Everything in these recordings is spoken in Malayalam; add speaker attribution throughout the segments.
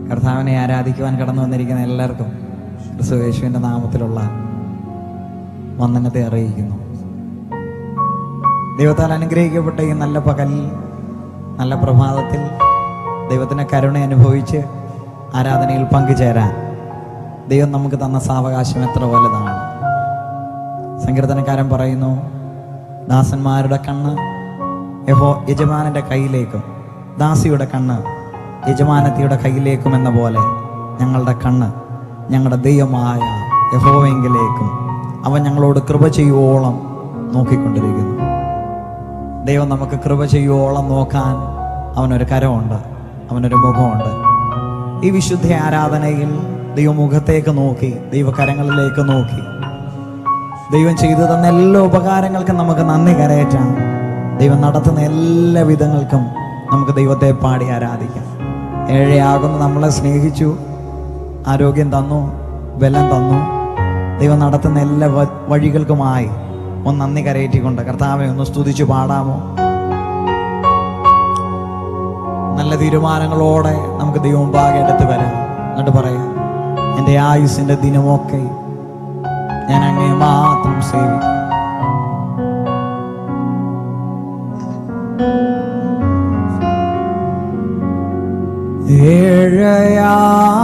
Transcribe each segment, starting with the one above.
Speaker 1: കർത്താവിനെ ആരാധിക്കുവാൻ കടന്നു വന്നിരിക്കുന്ന എല്ലാവർക്കും ക്രിസ്തുയേശുവിൻ്റെ നാമത്തിലുള്ള വന്ദനത്തെ അറിയിക്കുന്നു. ദൈവത്താൽ അനുഗ്രഹിക്കപ്പെട്ട ഈ നല്ല പകലിൽ, നല്ല പ്രഭാതത്തിൽ ദൈവത്തിൻ്റെ കരുണ അനുഭവിച്ച് ആരാധനയിൽ പങ്കുചേരാൻ ദൈവം നമുക്ക് തന്ന സാവകാശം എത്ര വലുതാണ്. സങ്കീർത്തനക്കാരൻ പറയുന്നു, ദാസന്മാരുടെ കണ്ണ് യജമാനന്റെ കയ്യിലേക്കും ദാസിയുടെ കണ്ണ് യജമാനത്തിയുടെ കയ്യിലേക്കും എന്ന പോലെ ഞങ്ങളുടെ കണ്ണ് ഞങ്ങളുടെ ദൈവമായ യഹോവയെങ്കിലേക്കും അവൻ ഞങ്ങളോട് കൃപ ചെയ്യുവോളം നോക്കിക്കൊണ്ടിരിക്കുന്നു. ദൈവം നമുക്ക് കൃപ ചെയ്യുവോളം നോക്കാൻ അവനൊരു കരമുണ്ട്, അവനൊരു മുഖമുണ്ട്. ഈ വിശുദ്ധ ആരാധനയിൽ ദൈവമുഖത്തേക്ക് നോക്കി, ദൈവകരങ്ങളിലേക്ക് നോക്കി, ദൈവം ചെയ്തു തന്ന എല്ലാ ഉപകാരങ്ങൾക്കും നമുക്ക് നന്ദി കരയറ്റാം. ദൈവം നടത്തുന്ന എല്ലാ വിധങ്ങൾക്കും നമുക്ക് ദൈവത്തെ പാടി ആരാധിക്കാം. ഏഴയാകുന്ന നമ്മളെ സ്നേഹിച്ചു, ആരോഗ്യം തന്നു, ബലം തന്നു. ദൈവം നടത്തുന്ന എല്ലാ വഴികൾക്കുമായി ഒന്ന് നന്ദി കരയറ്റിക്കൊണ്ട് കർത്താവെ ഒന്ന് സ്തുതിച്ചു പാടാമോ? നല്ല തീരുമാനങ്ങളോടെ നമുക്ക് ദൈവം മുമ്പാകെ എടുത്ത് വരാം. എന്നിട്ട് പറയാം, എൻ്റെ ആയുസ്സിൻ്റെ ദിനമൊക്കെ ഞാൻ അങ്ങേ മാത്രം സേവിക്കും.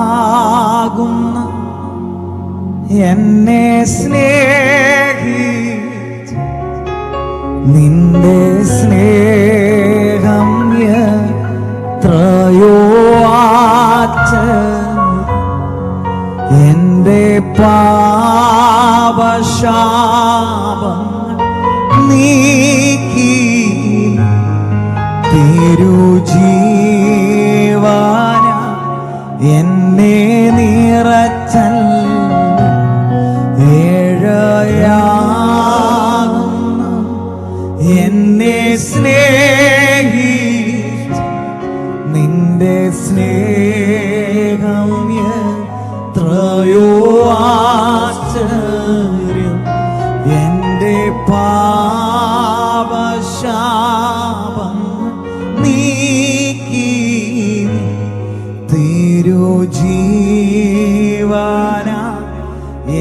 Speaker 1: ഏഴയാകുന്ന എന്നെ സ്നേഹിച്ച് നിന്റെ സ്നേഹം എത്രയോ എൻ്റെ പാപശാപങ്ങൾ നീക്കി തിരുജീവന എന്നെ നിറച്ചൽ. ഏഴയാകുന്ന എന്നെ സ്നേഹിച്ച് നിന്റെ സ്നേഹം എത്രയോ ആശ്ചര്യം. എൻ്റെ പാപശാപങ്ങൾ നീക്കി തിരുജീവന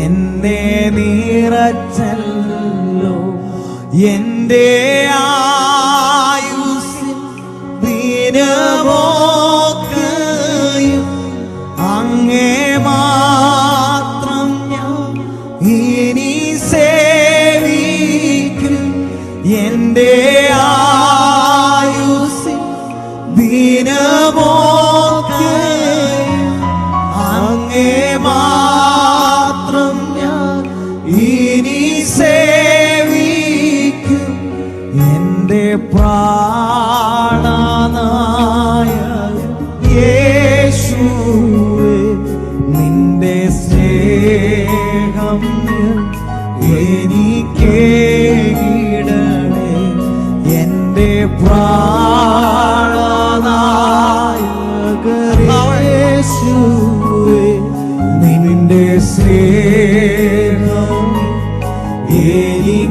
Speaker 1: എന്നെ നിറച്ചല്ലോ. എൻ്റെ ആയുസ്സിൻ ദിനമൊക്കെയും അങ്ങേ മാത്രം ഞാൻ ഇനി സേവിക്കും. എൻ്റെ ആയുസ്സിൻ ദിനമൊക്കെയും അങ്ങേ മാത്രം ഞാൻ ഇനി സേവിക്കും. എൻ്റെ പ്രാണനായകൻ യേശുവേ, നിന്റെ സ്നേഹം എനിക്കേകിടണേ. എൻ്റെ പ്രാണനായകൻ യേശുവേ, നിന്റെ സ്നേഹം എനിക്കേകിടണേ.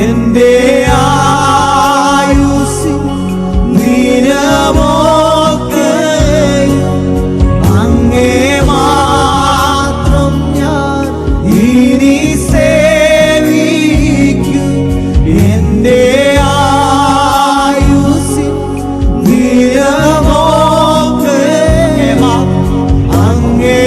Speaker 1: എൻ്റെ ആയുസ്സിൻ ദിനമൊക്കെയും അങ്ങേ മാത്രം ഞാൻ ഇനി സേവിക്കും. എൻ്റെ ആയുസ്സിൻ ദിനമൊക്കെയും അങ്ങേ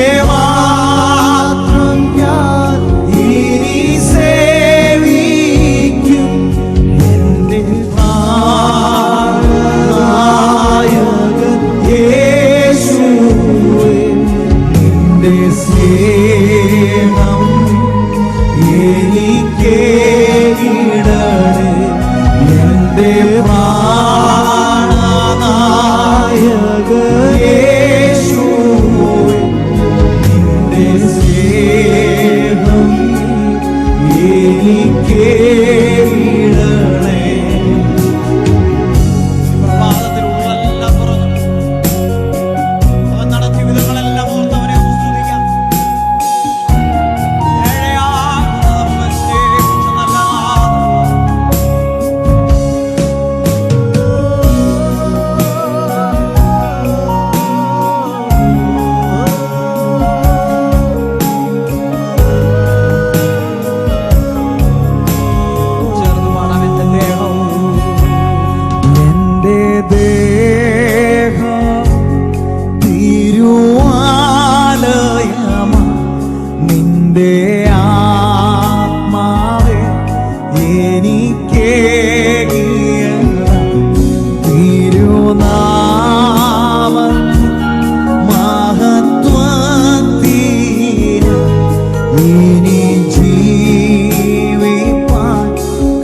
Speaker 1: ഇനി ജീവിപ്പാൻ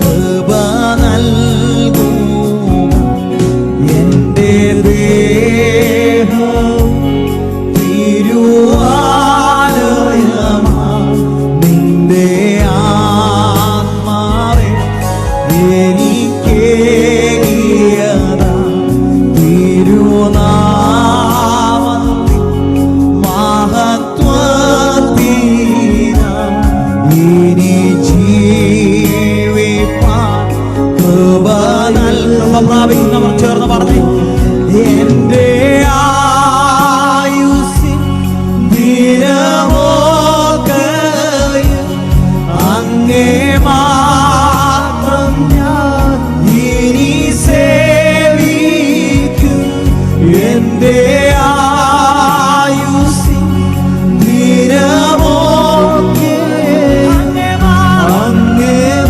Speaker 1: കൃപ നൽകുക. എൻ്റെ ദേഹം തിരുവാലയമാണ്, നിന്റെ ആത്മാവേ എനിക്കേകിയതാ. തിരുനാമത്തിൻ മഹത്വത്തിനായി ഇനി ജീവിപ്പാൻ കൃപ നൽകുക. പ്രാപിക്കുന്നവർ ചേർന്ന് പറഞ്ഞു, എൻ്റെ ആയുസ്സിൻ ദിനമൊക്കെയും അങ്ങേ മാത്രം ഞാൻ ഇനി സേവിക്കും. എൻ്റെ ആയുസ്സിൻ ദിനമൊക്കെയും അങ്ങേ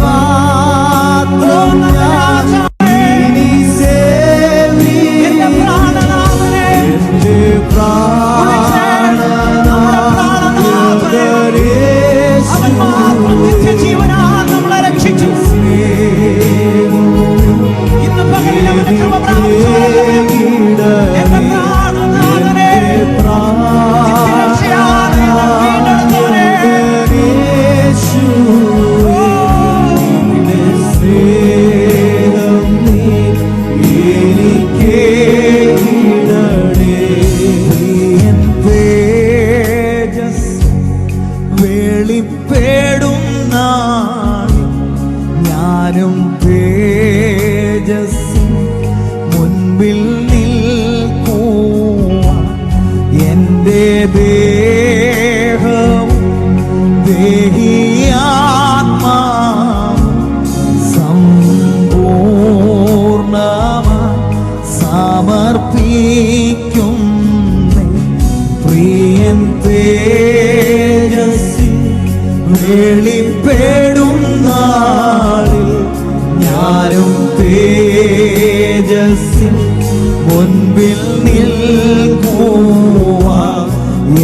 Speaker 1: മാത്രം ഞാൻ ഇനി സേവിക്കും. എൻ്റെ
Speaker 2: ജീവനാൽ നമ്മളെ രക്ഷിച്ചു. ഇന്ന് പകലിൽ അവന്റെ കൃപ
Speaker 1: വെളിപ്പെടും നാളിൽ ഞാനും തേജസ്സിൻ മുൻപിൽ നിൽക്കുവാൻ. എൻ്റെ ദേഹവും ദേഹിയാത്മാവും സമ്പൂർണ്ണമായി സമർപ്പിക്കും. പ്രിയൻ തേജസ്സിൻ വെളിപ്പെടും നാളിൽ ഞാനും തേജസ്സിൻ മുൻപിൽ നിൽക്കുവാൻ.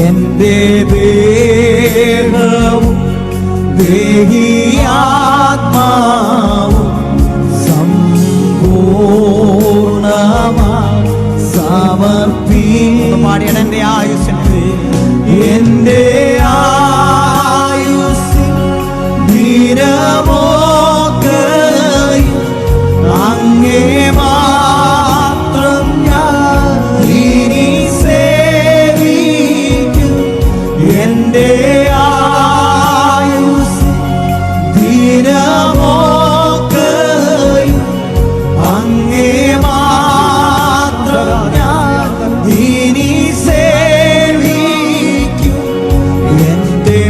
Speaker 1: എൻ്റെ ദേഹവും ദേഹിയാത്മാവും സമ്പൂർണ്ണമായി സമർപ്പിക്കും.
Speaker 2: പാടിയുടെ എൻ്റെ ആയുസ്സിന്
Speaker 1: എൻ്റെ ആയുസ്സിൻ ദിനമൊക്കെയും അങ്ങേ മാത്രം ഞാൻ ഇനി സേവിക്കും. എൻ്റെ ആയുസ്സിൻ ദിനമൊക്കെയും അങ്ങേ മാത്രം ഞാൻ ഇനി സേവിക്കും. എൻ്റെ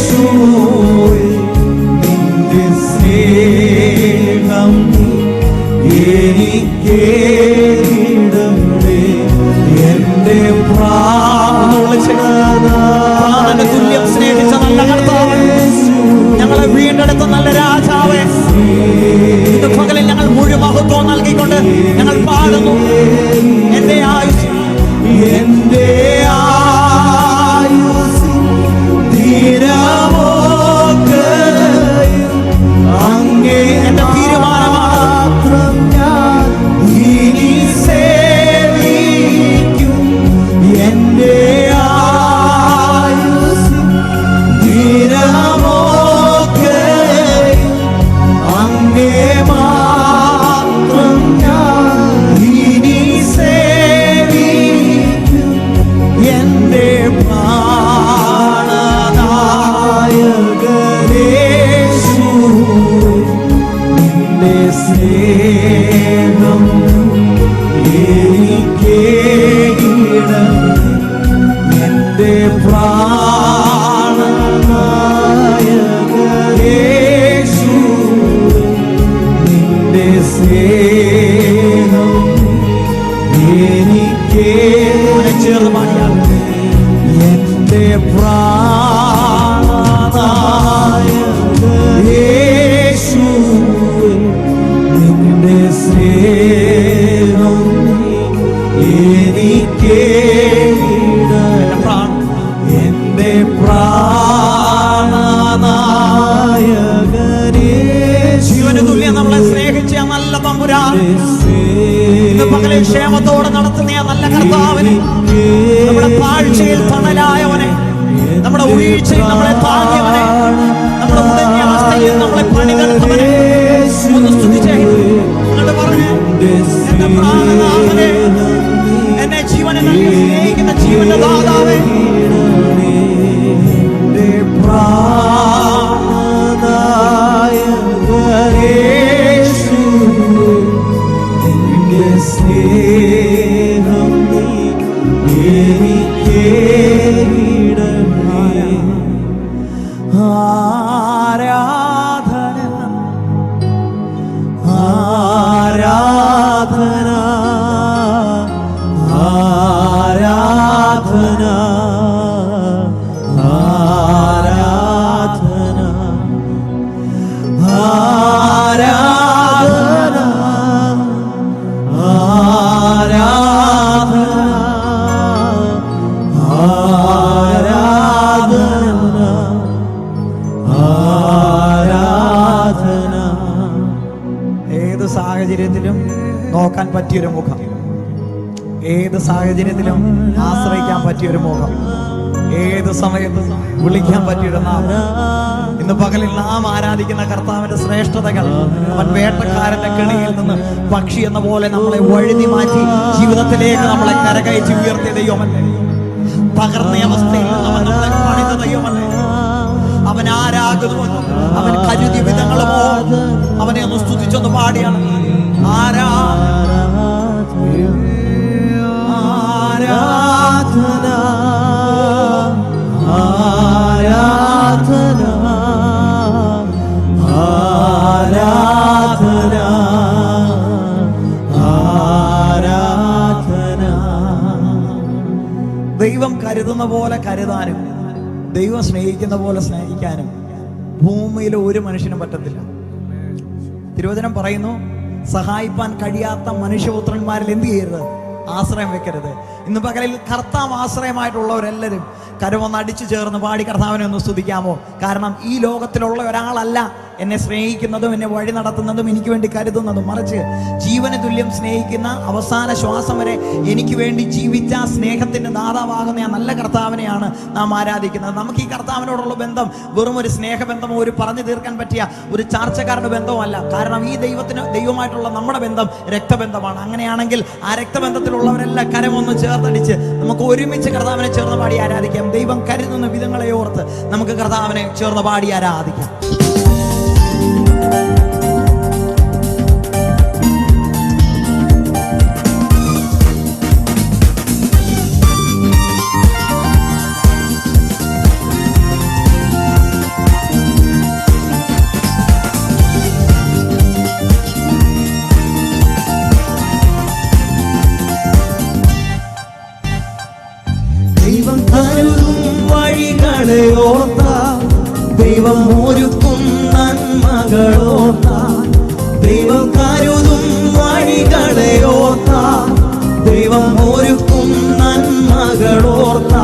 Speaker 1: പ്രാണനായകേശുവേ, നിന്റെ സ്നേഹം എനിക്കേകിടണമേ. എൻ്റെ
Speaker 2: പ്രാണന് തുല്യം സ്നേഹിച്ച നല്ല കർത്താവ്, ഞങ്ങളെ വീണ്ടെടുത്ത നല്ല രാജാവേ, ഇത് പകലിൽ ഞങ്ങൾ മുഴുവൻ മഹത്വം നൽകിക്കൊണ്ട് ഞങ്ങൾ പാടുന്നു. എൻ്റെ ആയുസ്
Speaker 1: എൻ്റെ ആയുസ്സിൻ ദിനമൊക്കെയും അങ്ങേ
Speaker 2: എൻ്റെ തീരുമാനമാണ്.
Speaker 1: ഞാൻ ഇനി സേവിക്കും. എൻ്റെ ആയുസ്സിൻ ദിനമൊക്കെയും അങ്ങേ മാത്രം ഞാൻ ഇനി സേവിക്കും. എൻ്റെ പ്രാണനായകനേശുവേ, നിന്റെ സ്നേഹം എനിക്കേകിടണമേ. എൻ്റെ പ്രാണനായകനേശുവേ, നിന്റെ സ്നേഹം എനിക്കേകിടണമേ. എൻ്റെ പ്രാണനായകനേശുവേ,
Speaker 2: സ്നേഹം എന്റെ പ്രാണനായകനേ, ജീവന് തുല്യം നമ്മളെ സ്നേഹിച്ച നല്ല തമ്പുരാൻ, ഇന്ന് പകലിൽ ക്ഷേമത്തോടെ നടത്തുന്ന നല്ല കർത്താവിനെ, നമ്മുടെ താഴ്ചയിൽ തണലായവനെ, നമ്മുടെ വീഴ്ചയിൽ നമ്മളെ താങ്ങിയവനെ, നമ്മുടെ ഉടഞ്ഞ അവസ്ഥയിൽ നമ്മളെ പണിതവനെ ഒന്ന് സ്തുതിച്ചേ. അങ്ങോട്ട് പറഞ്ഞു, എന്റെ പ്രാണനാഥനെ, എന്നെ ജീവനെ നൽകി സ്നേഹിക്കുന്ന ജീവന്റെ ദാതാവേ, എന്റെ പ്രാണനായകനേശുവേ, നിന്റെ സ്നേഹം എനിക്കേകിടണമേ. ആരാധന ആരാധന ആരാധന ആരാധന ആരാധന ആരാധന. ഏത് സാഹചര്യത്തിലും നോക്കാൻ പറ്റിയൊരു മുഖം, ഏത് സാഹചര്യത്തിലും ആശ്രയിക്കാൻ പറ്റിയൊരു മുഖം, ഏത് സമയത്തും വിളിക്കാൻ പറ്റിയൊരു നാമം. ഇന്ന് പകലിൽ നാം ആരാധിക്കുന്ന കർത്താവിന്റെ ശ്രേഷ്ഠതകൾ, അവൻ വേട്ടക്കാരന്റെ കെണിയിൽ നിന്ന് പക്ഷി എന്ന പോലെ നമ്മളെ വഴുതി മാറ്റി ജീവിതത്തിലേക്ക് നമ്മളെ കരകയറ്റി ഉയർത്തിയ ദൈവമല്ലേ. തകർന്ന അവസ്ഥയിൽ അവൻ നമ്മളെ പണിത ദൈവമല്ലേ. അവൻ ആരാകുന്നു, അവൻ കരുതിയ വിധങ്ങളുമോ, അവനെ ഒന്ന് സ്തുതിച്ചൊന്ന് പാടിയാണ്. ആരാധന ആരാധന ആരാധന ആരാധന. ദൈവം കരുതുന്ന പോലെ കരുതാനും ദൈവം സ്നേഹിക്കുന്ന പോലെ സ്നേഹിക്കാനും ഭൂമിയിൽ ഒരു മനുഷ്യനും പറ്റത്തില്ല. തിരുവചനം പറയുന്നു, സഹായിപ്പാൻ കഴിയാത്ത മനുഷ്യപുത്രന്മാരിൽ എന്ത് ചെയ്യരുത്, ആശ്രയം വെക്കരുത്. ഇന്ന് പകലിൽ കർത്താവ് ആശ്രയമായിട്ടുള്ളവരെല്ലാവരും കരമൊന്ന് അടിച്ചു ചേർന്ന് പാടി കർത്താവിനെ ഒന്ന് സ്തുതിക്കാമോ? കാരണം ഈ ലോകത്തിലുള്ള ഒരാളല്ല എന്നെ സ്നേഹിക്കുന്നതും എന്നെ വഴി നടത്തുന്നതും എനിക്ക് വേണ്ടി കരുതുന്നതും, മറിച്ച് ജീവന് തുല്യം സ്നേഹിക്കുന്ന അവസാന ശ്വാസം വരെ എനിക്ക് വേണ്ടി ജീവിച്ച സ്നേഹത്തിന്റെ ദാതാവാകുന്ന ആ നല്ല കർത്താവിനെയാണ് നാം ആരാധിക്കുന്നത്. നമുക്ക് ഈ കർത്താവിനോടുള്ള ബന്ധം വെറും ഒരു സ്നേഹബന്ധമോ ഒരു പറഞ്ഞു തീർക്കാൻ പറ്റിയ ഒരു ചാർച്ചക്കാരുടെ ബന്ധവും അല്ല. കാരണം ഈ ദൈവമായിട്ടുള്ള നമ്മുടെ ബന്ധം രക്തബന്ധമാണ്. അങ്ങനെയാണെങ്കിൽ ആ രക്തബന്ധത്തിലുള്ളവരെല്ലാം കരമൊന്ന് ചേർത്തടിച്ച് നമുക്ക് ഒരുമിച്ച് കർത്താവിനെ ചേർന്ന് പാടി ആരാധിക്കാം. ദൈവം കരുതുന്ന വിധങ്ങളെ ഓർത്ത് നമുക്ക് കർത്താവിനെ ചേർന്ന് പാടി ആരാധിക്കാം. ദൈവം കരുതും വഴികളെ ഓർത്ത, ദൈവം ഒരുക്കും നന്മകളോർത്ത, ദൈവം കരുതും വഴികളെ ഓർത്ത, ദൈവം ഒരുക്കും നന്മകളോർത്ത,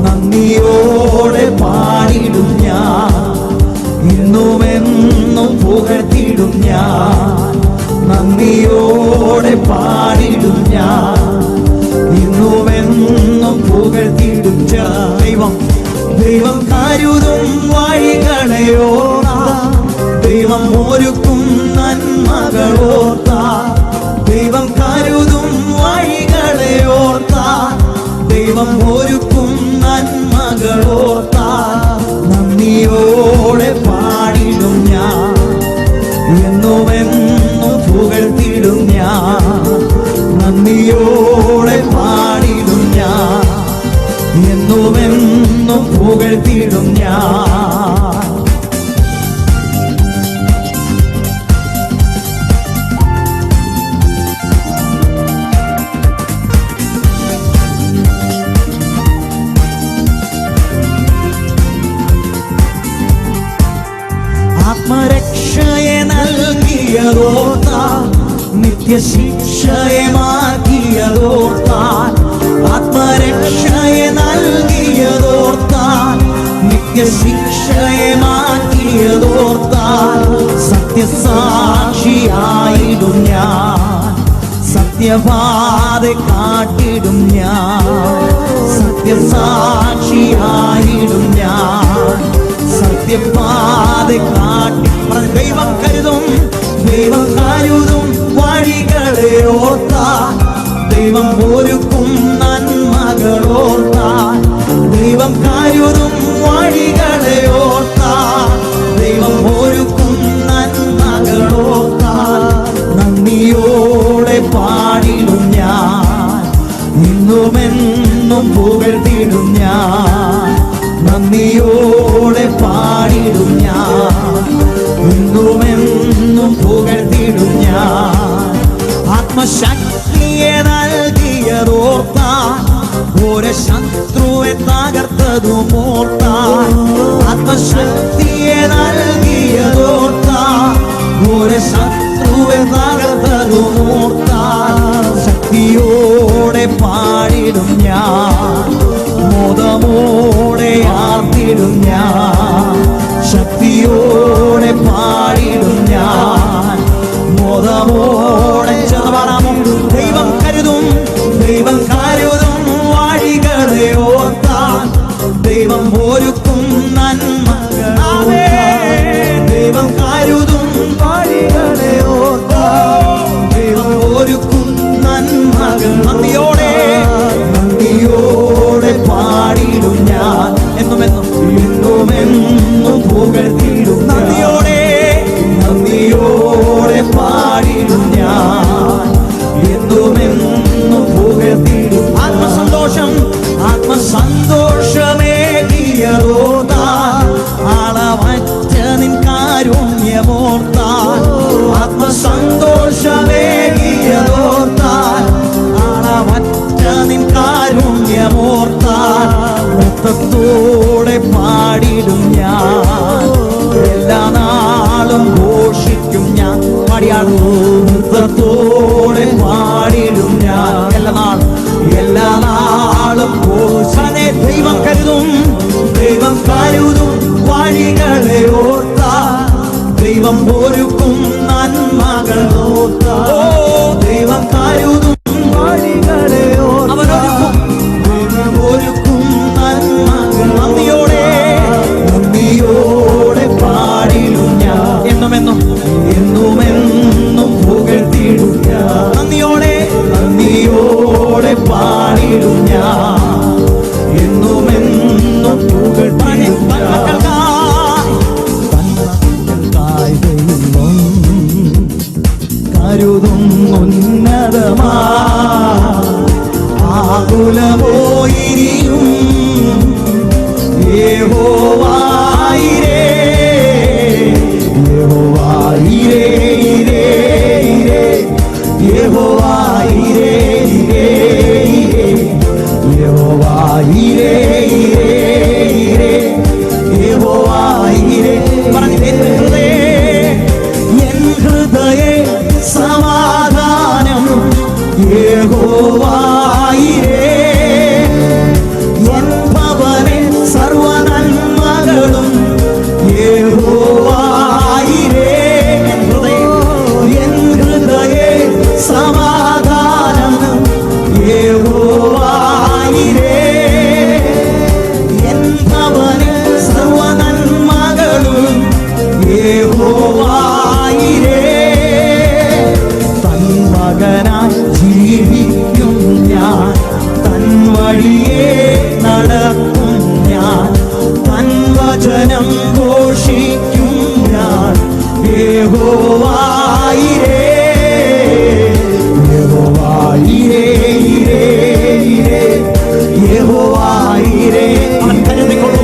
Speaker 2: നന്ദിയോടെ പാടിടും ഞാൻ, ഇന്നുമെന്നും പുകഴ്ത്തിടും ഞാൻ, നന്ദിയോടെ പാടിടും ഞാൻ, ഇന്നുമെന്നും പുകഴ്ത്തിടും. ദൈവം കരുതും വഴികളെ ഓർത്ത, ദൈവം ഒരുക്കും നന്മകളോർത്ത, ദൈവം കരുതും വഴികളെ ഓർത്ത, ദൈവം ഒരുക്കും നന്മകളോർത്ത, നന്ദിയോടെ പാടിടും ഞാൻ, എന്നുമെന്നും പുകഴ്ത്തിടും ഞാൻ, നന്ദിയോടെ പാടിടും ഞാൻ, എന്നുമെന്നും പുകഴ്ത്തിടും ഞാൻ. ആത്മരക്ഷയെ നൽകിയതോർത്ത, നിത്യശിക്ഷയെ മാറ്റിയതോർത്താൽ, ആത്മരക്ഷയെ നൽകിയതോർത്താൽ, നിത്യശിക്ഷയെ മാറ്റിയതോർത്താൽ, സത്യസാക്ഷിയായിടും ഞാൻ, സത്യപാത കാട്ടിടും ഞാൻ, സത്യസാക്ഷിയായിടും ഞാൻ, സത്യപാത കാട്ടി. ദൈവം കരുതും, ദൈവം കരുതും വഴികളെ ഓർത്താൽ, ദൈവം ഒരുക്കും നന്മകളോർത്താൽ, ദൈവം കരുതും വഴികളെ ഓർത്താൽ, ദൈവം ഒരുക്കും നന്മകളോർത്താൽ, നന്ദിയോടെ പാടിടും ഞാൻ, ഇന്നുമെന്നും പുകഴ്ത്തിടും ഞാൻ, നന്ദിയോടെ പാടിടും ഞാൻ, ഇന്നുമെന്നും പുകഴ്ത്തിടും ഞാൻ. ആത്മശക്തിയെ നൽകിയതോർത്താൽ, ഒരു ശത്രുവെ തകർത്തതുമോർത്താൽ, ആത്മശക്തിയെ നൽകിയതോർത്താൽ, ഒരു ശത്രുവെ തകർത്തതുമോർത്താൽ, ശക്തിയോടെ പാടിടും ഞാൻ, മോദമോടെ ആർത്തിടും ഞാൻ, ശക്തിയോടെ പാടിടും ഞാൻ, മോദമോടെ ചെറുപാടാമോ. ദൈവം കരുതും, ദൈവം കരുതും വഴികളെ ഓർത്താൽ, ദൈവം ഒരുക്കും നന്മകളെ, ദൈവം കരുതും വഴികളെ ഓർത്താൽ, ദൈവം ഒരുക്കും നന്മകൾ. നന്ദിയോടെ, നന്ദിയോടെ പാടിടും ഞാൻ, എന്നുമെന്നും എന്നുമെന്നും പുകഴ്ത്തിടും. നന്ദിയോടെ, നന്ദിയോടെ പാടിടും ഞാൻ, എന്നുമെന്നും പുകഴ്ത്തിടും. ആത്മസന്തോഷം, ആത്മസന്തോഷമേകിയതോർത്താൽ, അളവറ്റ നിൻ കാരുണ്യമോർത്താൽ, ആത്മസന്തോഷമേകിയതോർത്താൽ, അളവറ്റ നിൻ കാരുണ്യമോർത്താൽ, നൃത്തത്തോടെ പാടിടും ഞാൻ, എല്ലാ നാളും ഘോഷിക്കും ഞാൻ. പാടിയാടും, നൃത്തത്തോടെ പാടിടും ഞാൻ, എല്ലാ നാളും, എല്ലാ നാളും ഘോഷനെ. ദൈവം കരുതും, ദൈവം കരുതും വഴികളെ ഓർത്താൽ, ദൈവം ഒരുക്കും നന്മകൾ ഓർത്താൽ, ദൈവം കരുതും വഴികളെ ഓർത്താൽ, ദൈവം ഒരുക്കും നന്മകൾ. നന്ദിയോടെ, നന്ദിയോടെ പാടിടും ഞാൻ, എന്നുമെന്നും എന്നുമെന്നും പുകഴ്ത്തിടും ഞാൻ, നന്ദിയോടെ, നന്ദിയോടെ പാടിടും ഞാൻ, എന്നുമെന്നും പുകഴ്ത്തിടും ഞാൻ. ദൈവം കരുതും ഉന്നതമാ ആകുലമോയിരിയും യഹോവായിരേ, യഹോവായിരേ, ഇരേ, ഇരേ, യഹോവായിരേ, ഇരേ, ഇരേ, യഹോവായിരേ, ഇരേ, ഇരേ, യഹോവായിരേ. പറഞ്ഞു, എൻ ഹൃദയേ സമാധാനം യഹോവായിരേ, എൻ ഭവനെ സർവനന്മകളും യഹോവായിരേ, എൻ ഹൃദയേ സമാധാനം യഹോവായിരേ, എൻ ഭവനെ സർവനന്മകളും യഹോവായിരേ. തൻ മകനായി ജീവിക്കും ഞാൻ, തൻ വഴിയെ നടക്കും ഞാൻ, തൻ വചനം ഘോഷിക്കും ഞാൻ, യഹോവായിരേ, യഹോവായിരേ, ഇരേ, ഇരേ, യഹോവായിരേ. അവൻ കരുതിക്കൊള്ളും.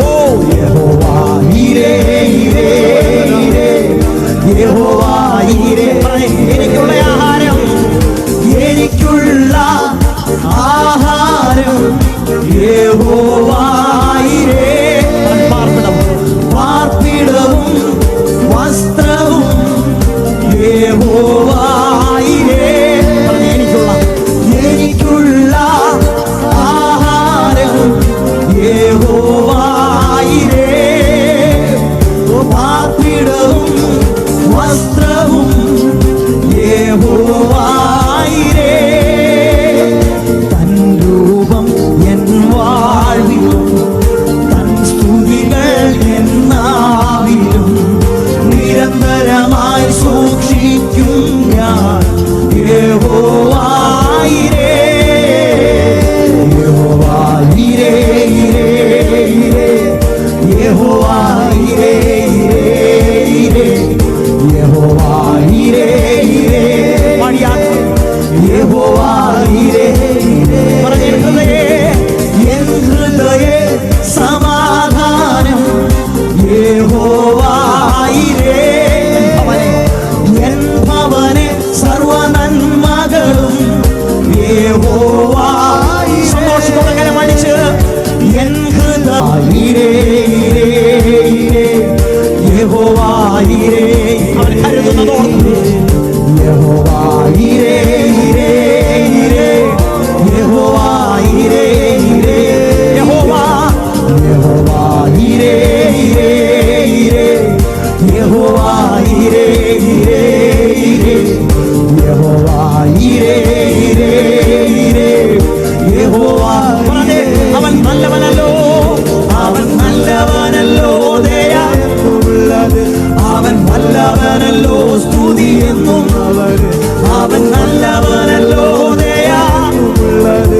Speaker 2: ഓ യഹോവായിരേ, ഇരേ, ഇരേ, യഹോവായിരേ. എനിക്കുള്ള ആഹാരം, എനിക്കുള്ള ആഹാരം യഹോവായിരേ. പാർപ്പിടവും വസ്ത്രവും യഹോവാ സമാധാനം യഹോവായിരേ. എൻ ഭവനെ സർവ നന്മകളും യഹോവായി. സന്തോഷത്തോടെ കരമടിച്ച് എൻ ഹൃദയേ യഹോവായിരേ. അവൻ കരുതുന്നതോർത്ത് യഹോവായിരേ യഹോവായിരേ യഹോവാ യഹോവായിരേ യഹോവായിരേ യഹോവായിരേ യഹോവാ. അവൻ നല്ലവനല്ലോ, അവൻ നല്ലവനല്ലോ, ദയയുള്ളത് അവൻ നല്ലവനല്ലോ, സ്തുതി എന്നും അവൻ നല്ലവനല്ലോ, ദയയുള്ളത്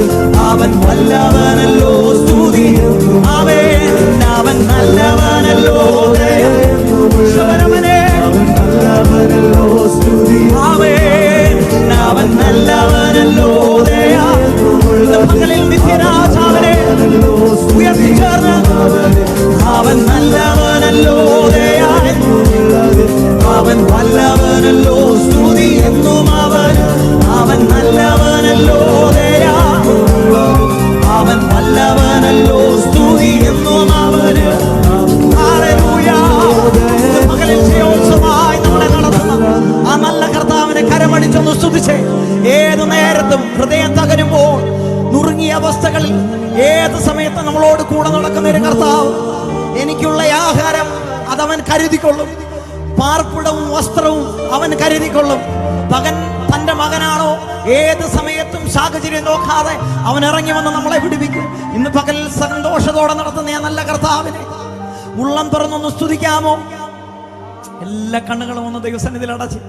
Speaker 2: അവൻ നല്ലവനല്ലോ, സ്തുതി അവൻ നല്ലവനല്ലോ, ദയവനെ അവൻ നല്ലവനല്ലോ, സ്തുതി അവൻ നല്ലവനല്ലോ, ദയ മകളിൽ നിത്യരാജാവനെ ഉയർത്തിച്ചേർന്ന് അവൻ നല്ലവനല്ലോ, ദയ അവൻ നല്ലവനല്ലോ, സ്തുതി എന്നും അവൻ നല്ലവനല്ലോ, ദയ അവൻ നല്ലവനല്ലോ, സ്തുതി എന്നും അവന്. മകളിൽ ജയോത്സവമായി നമ്മളെ നടത്തുന്ന ആ നല്ല കർത്താവിനെ കരമടിച്ചൊന്ന് സ്തുതിച്ചേ. ഏതു നേരത്തും ഹൃദയം തകരുമ്പോൾ, നുറുങ്ങിയ അവസ്ഥകളിൽ ഏത് സമയത്തും നമ്മളോട് കൂടെ നടക്കുന്ന ഒരു കർത്താവ്. എനിക്കുള്ള ആഹാരം അതവൻ കരുതിക്കൊള്ളും, പാർപ്പിടവും വസ്ത്രവും അവൻ കരുതിക്കൊള്ളും. തന്റെ മകനാണോ, ഏത് സമയത്തും സാഹചര്യം നോക്കാതെ അവൻ ഇറങ്ങി വന്ന് നമ്മളെ വിടുവിക്കും. ഇന്ന് പകൽ സന്തോഷത്തോടെ നടത്തുന്ന ആ നല്ല കർത്താവിനെ ഉള്ളം തുറന്നൊന്ന് സ്തുതിക്കാമോ? എല്ലാ കണ്ണുകളും ഒന്ന് ദൈവസന്നിധിയിൽ അടച്ച്,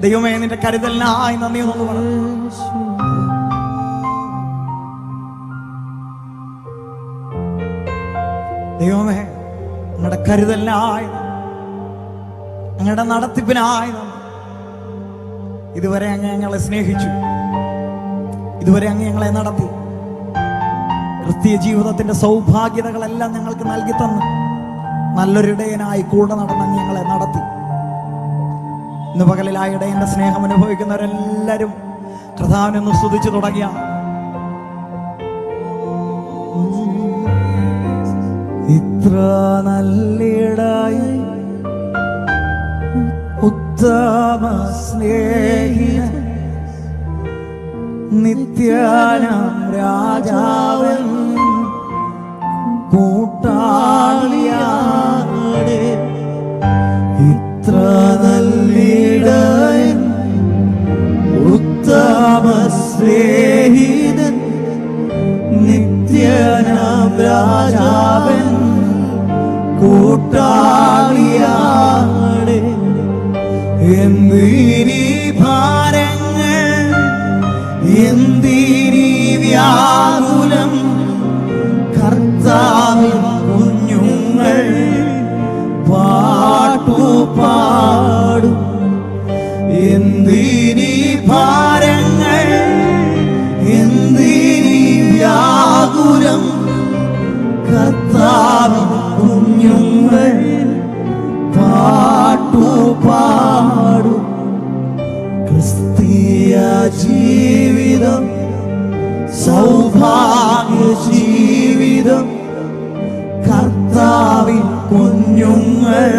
Speaker 2: ദൈവമേ നിന്റെ കരുതലിനായി നന്ദി എന്നൊന്ന് പറഞ്ഞു. ദൈവമേ അങ്ങയുടെ കരുതലിനായി, അങ്ങയുടെ നടത്തിപ്പിനായി ഇതുവരെ അങ്ങ് ഞങ്ങളെ സ്നേഹിച്ചു, ഇതുവരെ അങ്ങ് ഞങ്ങളെ നടത്തി. ക്രിസ്തീയ ജീവിതത്തിന്റെ സൗഭാഗ്യതകളെല്ലാം ഞങ്ങൾക്ക് നൽകി തന്ന് നല്ലൊരിടയനായി കൂടെ നടന്ന് ഞങ്ങളെ നടത്തി. ഇന്ന് പകലിൽ ആ ഇടയന്റെ സ്നേഹം അനുഭവിക്കുന്നവരെല്ലാവരും കർത്താവിനെ ഒന്ന് സ്തുതിച്ചു തുടങ്ങിയ ഇത്ര നല്ലിടയ ഉത്തമ സ്നേഹിതൻ നിത്യാനം രാജാവൻ കൂട്ടാളിയാടെ. ഇത്ര നല്ലിടയൻ ഉത്തമ സ്നേഹിതൻ നിത്യനാം രാജാവൻ കൂട്ടാളിയാടെ. എന്തിനീ ഭാരങ്ങൾ, എന്തിനീ വ്യാകുലം, കർത്താവിൻ കുഞ്ഞുങ്ങൾ പാട്ടുപാടും. എന്തിനീ ഭാരങ്ങൾ, എന്തിനീ വ്യാകുലം, കർത്താവിൻ കുഞ്ഞുങ്ങൾ പാട്ടുപാടും. ക്രിസ്തീയ ജീവിതം സൗഭാഗ്യ ജീവിതം, കർത്താവിൻ കുഞ്ഞുങ്ങൾ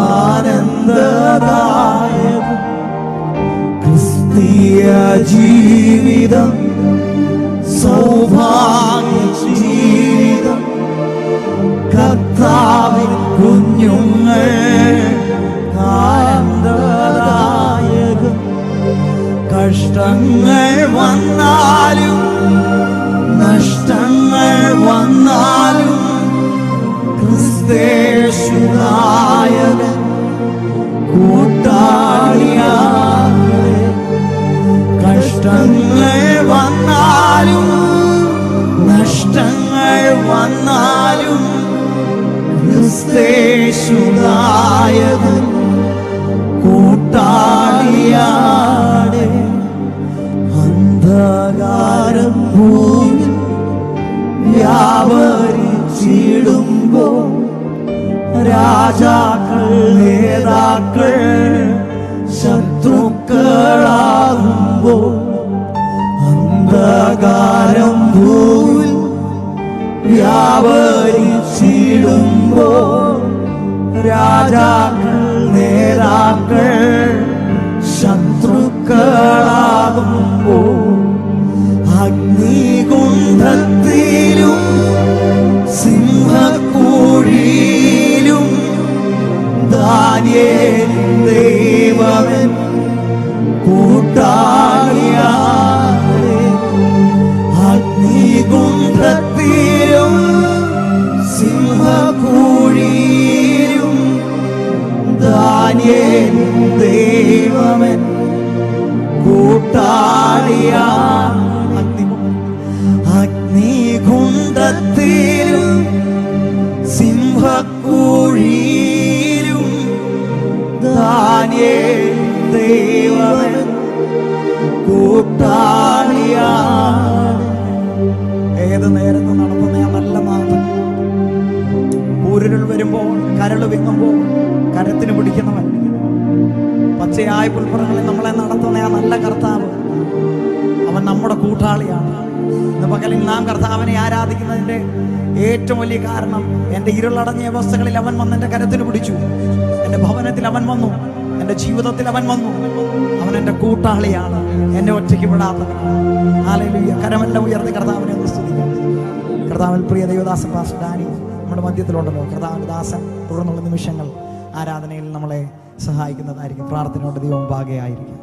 Speaker 2: ആനന്ദദായകം. ക്രിസ്തീയ ജീവിതം സൗഭാഗ്യ ജീവിതം, കർത്താവിൻ കുഞ്ഞുങ്ങൾ ആനന്ദദായകം. കഷ്ടങ്ങൾ വന്നാലും നഷ്ടങ്ങൾ വന്നാലും ക്രിസ്തേശുനായകൻ കൂട്ടാളിയാകെ. കഷ്ടങ്ങൾ വന്നാലും നഷ്ടങ്ങൾ വന്നാലും ക്രിസ്തേശുനായകൻ കൂട്ടാളിയാണ്. അന്ധകാരം ഭൂമി വ്യാപരിച്ചിടുമ്പോ രാജാക്കൾ നേതാക്കൾ ശത്രുക്കളാകുമ്പോ അന്ധകാരം ഭൂമി വ്യാപരിച്ചിടുമ്പോ രാജാക്കൾ നേതാക്കൾ ശത്രുക്കളാകുമ്പോ അഗ്നികുണ്ഡത്തിലും സിംഹക്കുഴിയിലും ദാനിയേലിൻ ദൈവമൻ കൂട്ടാളിയാണ്. അഗ്നികുണ്ഡത്തിലും സിംഹക്കുഴിയിലും ദാനിയേലിൻ ദൈവമൻ കൂട്ടാളിയാണ്. അഗ്നികുണ്ഡത്തിലും സിംഹക്കുഴിയിലും ദാനിയേൽ ദൈവമൻ കൂട്ടാളിയാണ്. ഏത് നേരത്ത് നടത്തുന്ന ആ നല്ല നാഥൻ, പൂരുരുൾ വരുമ്പോൾ കരൾ വിങ്ങുമ്പോൾ കരത്തിന് പിടിക്കുന്നവൻ, പച്ചയായ പുൽപ്പുറങ്ങളിൽ നമ്മളെ നടത്തുന്ന ആ നല്ല കർത്താവ്, അവൻ നമ്മുടെ കൂട്ടാളിയാണ്. ഇന്ന് പകലിൽ നാം കർത്താവിനെ ആരാധിക്കുന്നതിൻ്റെ ഏറ്റവും വലിയ കാരണം, എൻ്റെ ഇരുളടങ്ങിയ അവസ്ഥകളിൽ അവൻ വന്ന് എൻ്റെ കരത്തിന് പിടിച്ചു. എൻ്റെ ഭവനത്തിൽ അവൻ വന്നു, എൻ്റെ ജീവിതത്തിൽ അവൻ വന്നു. അവൻ എൻ്റെ കൂട്ടാളിയാണ്, എന്നെ ഒറ്റയ്ക്ക് വിടാത്തവനാണ്. ഹല്ലേലൂയ. കരമെല്ലാം ഉയർത്തി കർത്താവിനെ ഒന്ന് സ്തുതിക്കാം. കർത്താവിൽ പ്രിയ ദൈവദാസൻ പാസ്റ്റർ ഡാനി നമ്മുടെ മധ്യത്തിലുണ്ടല്ലോ. കർത്താവിൻ്റെ ദാസൻ തുടർന്നുള്ള നിമിഷങ്ങൾ ആരാധനയിൽ നമ്മളെ സഹായിക്കുന്നതായിരിക്കും. പ്രാർത്ഥനയോടെ ദൈവം ഭാഗയായിരിക്കും.